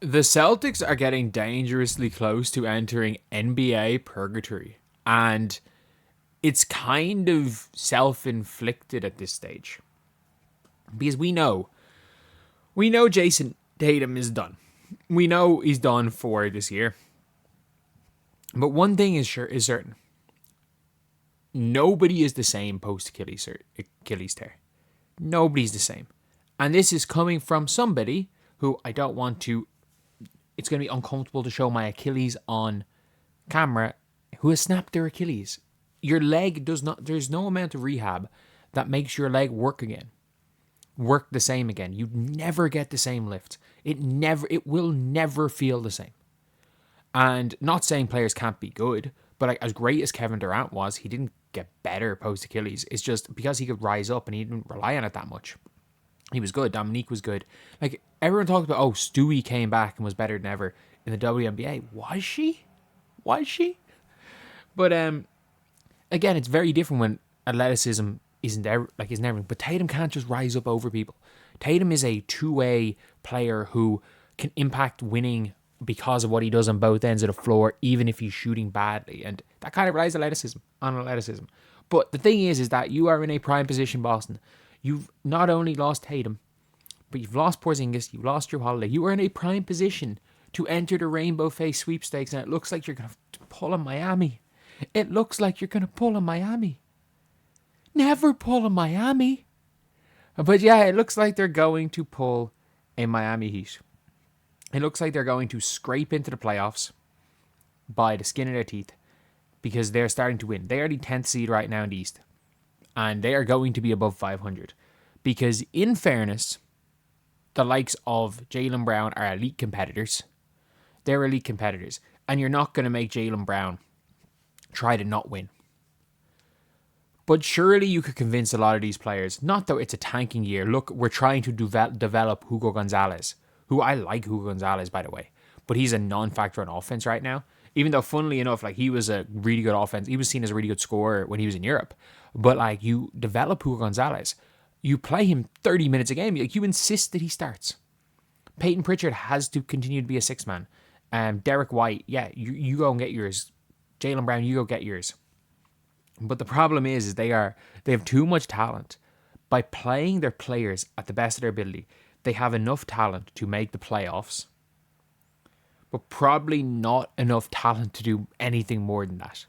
The Celtics are getting dangerously close to entering NBA purgatory. And it's kind of self-inflicted at this stage. Because we know Jason Tatum is done. We know he's done for this year. But one thing is certain. Nobody is the same post Achilles tear. Nobody's the same. And this is coming from somebody who I don't want to... It's going to be uncomfortable to show my Achilles on camera, who has snapped their Achilles. Your leg does not... There's no amount of rehab that makes your leg work the same again. You never get the same lift. It will never feel the same. And not saying players can't be good, but like, as great as Kevin Durant was, he didn't get better post Achilles. It's just because he could rise up and he didn't rely on it that much. He was good. Dominique was good. Like, everyone talks about, Stewie came back and was better than ever in the WNBA. Was she? But again, it's very different when athleticism isn't everything. But Tatum can't just rise up over people. Tatum is a two-way player who can impact winning because of what he does on both ends of the floor, even if he's shooting badly. And that kind of relies on athleticism. But the thing is that you are in a prime position, Boston. You've not only lost Tatum, but you've lost Porzingis, you've lost Drew Holiday. You are in a prime position to enter the Rainbow Face sweepstakes, and it looks like you're going to pull a Miami. Never pull a Miami. But yeah, it looks like they're going to pull a Miami Heat. It looks like they're going to scrape into the playoffs by the skin of their teeth because they're starting to win. They are the 10th seed right now in the East. And they are going to be above 500. Because in fairness, the likes of Jaylen Brown are elite competitors. They're elite competitors. And you're not going to make Jaylen Brown try to not win. But surely you could convince a lot of these players, not though it's a tanking year. Look, we're trying to develop Hugo Gonzalez, who I like Hugo Gonzalez, by the way. But he's a non-factor on offense right now. Even though, funnily enough, like, he was a really good offense. He was seen as a really good scorer when he was in Europe. But like, you develop Hugo Gonzalez. You play him 30 minutes a game. Like, you insist that he starts. Peyton Pritchard has to continue to be a six-man. Derek White, yeah, you go and get yours. Jaylen Brown, you go get yours. But the problem is they have too much talent. By playing their players at the best of their ability, they have enough talent to make the playoffs, but probably not enough talent to do anything more than that.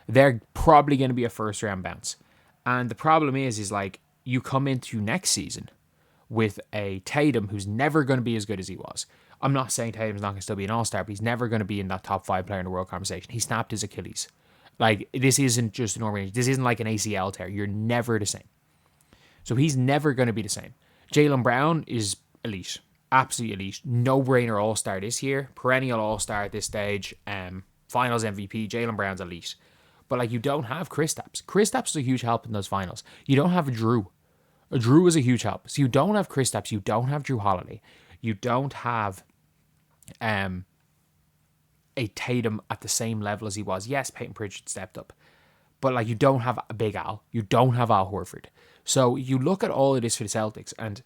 They're probably going to be a first round bounce. And the problem is like, you come into next season with a Tatum who's never going to be as good as he was. I'm not saying Tatum's not going to still be an all-star, but he's never going to be in that top 5 player in the world conversation. He snapped his Achilles. Like, this isn't just an organ. This isn't like an ACL tear. You're never the same. So he's never going to be the same. Jaylen Brown is elite. Absolutely elite. No-brainer all-star this year. Perennial all-star at this stage. Finals MVP. Jaylen Brown's elite. But like, you don't have Kristaps. Kristaps is a huge help in those finals. You don't have Drew. Drew is a huge help. So you don't have Kristaps. You don't have Drew Holiday. You don't have a Tatum at the same level as he was. Yes, Peyton Pritchard stepped up. But like, you don't have a Big Al. You don't have Al Horford. So you look at all of this for the Celtics, and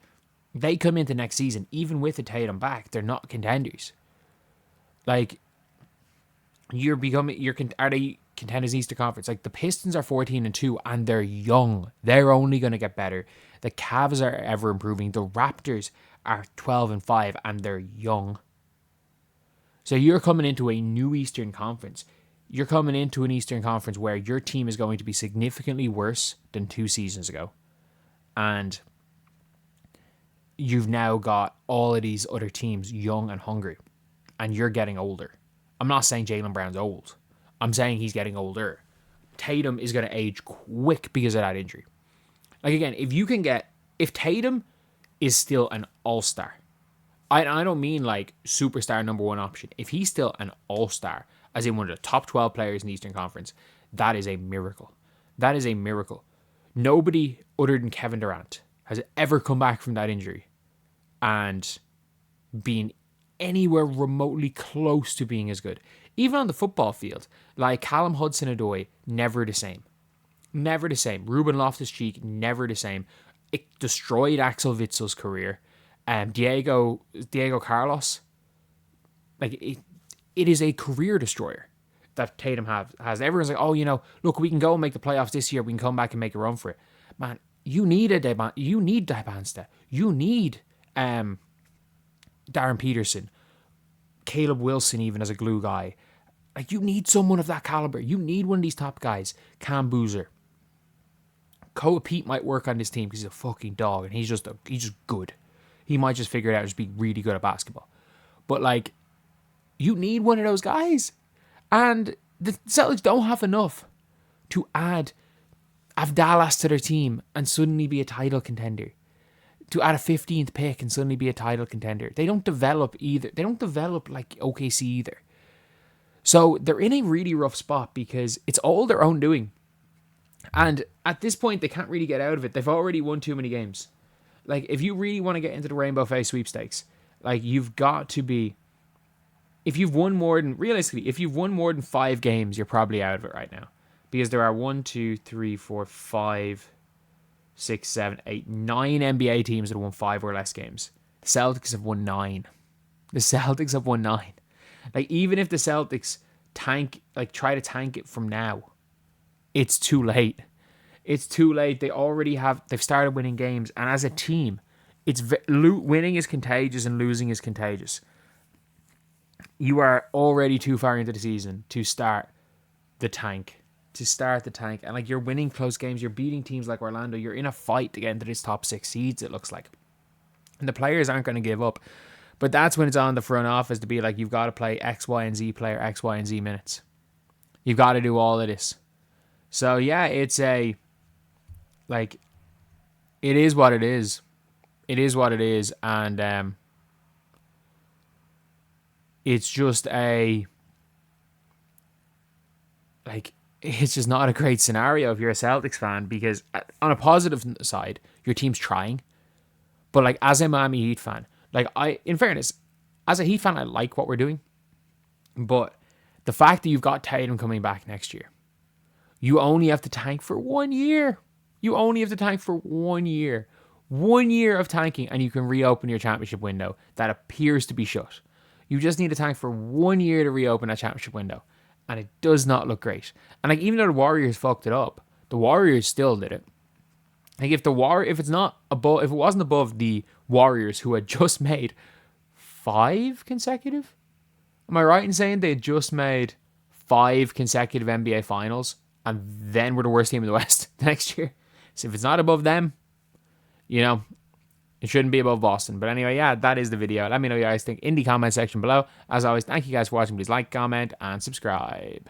they come into next season, even with the Tatum back, they're not contenders. Like, are they contenders Eastern Conference? Like, the Pistons are 14-2, and they're young. They're only going to get better. The Cavs are ever improving. The Raptors are 12-5, and they're young. So you're coming into a new Eastern Conference. You're coming into an Eastern Conference where your team is going to be significantly worse than 2 seasons ago. And you've now got all of these other teams young and hungry. And you're getting older. I'm not saying Jaylen Brown's old. I'm saying he's getting older. Tatum is going to age quick because of that injury. Like, again, if Tatum is still an all-star, I don't mean like superstar number 1 option. If he's still an all-star, as in one of the top 12 players in the Eastern Conference, that is a miracle. That is a miracle. Nobody other than Kevin Durant has ever come back from that injury and been anywhere remotely close to being as good. Even on the football field, like Callum Hudson-Odoi, never the same. Never the same. Ruben Loftus-Cheek, never the same. It destroyed Axel Witzel's career. Diego Carlos, Like, it is a career destroyer that Tatum has. Everyone's like, oh, look, we can go and make the playoffs this year. We can come back and make a run for it. Man, you need you need Dibansta. You need Darren Peterson, Caleb Wilson, even as a glue guy. Like, you need someone of that caliber. You need one of these top guys. Cam Boozer. Koa Pete might work on this team because he's a fucking dog and he's just good. He might just figure it out and just be really good at basketball. But, like, you need one of those guys. And the Celtics don't have enough to add Avdalas to their team and suddenly be a title contender. To add a 15th pick and suddenly be a title contender. They don't develop either. They don't develop like OKC either. So they're in a really rough spot because it's all their own doing. And at this point, they can't really get out of it. They've already won too many games. Like, if you really want to get into the Rainbow Face sweepstakes, like, you've got to be... If you've won more than... Realistically, if you've won more than 5 games, you're probably out of it right now. Because there are 1, 2, 3, 4, 5, 6, 7, 8, 9 NBA teams that have won 5 or less games. The Celtics have won 9. The Celtics have won 9. Like, even if the Celtics try to tank it from now, it's too late. It's too late. They've started winning games, and as a team, winning is contagious and losing is contagious. You are already too far into the season to start the tank. And, like, you're winning close games. You're beating teams like Orlando. You're in a fight to get into this top 6 seeds, it looks like. And the players aren't going to give up. But that's when it's on the front office to be like, you've got to play X, Y, and Z player, X, Y, and Z minutes. You've got to do all of this. So, yeah, it is what it is. It is what it is. And it's just it's just not a great scenario if you're a Celtics fan, because on a positive side, your team's trying. But, like, as a Miami Heat fan, like, in fairness, as a Heat fan, I like what we're doing. But the fact that you've got Tatum coming back next year, you only have to tank for 1 year. You only have to tank for 1 year. 1 year of tanking, and you can reopen your championship window that appears to be shut. You just need to tank for 1 year to reopen that championship window. And it does not look great. And, like, even though the Warriors fucked it up, the Warriors still did it. Like, if it wasn't above the Warriors, who had just made 5 consecutive? Am I right in saying they had just made 5 consecutive NBA finals and then were the worst team in the West next year? So if it's not above them, it shouldn't be above Boston. But anyway, yeah, that is the video. Let me know what you guys think in the comment section below. As always, thank you guys for watching. Please like, comment, and subscribe.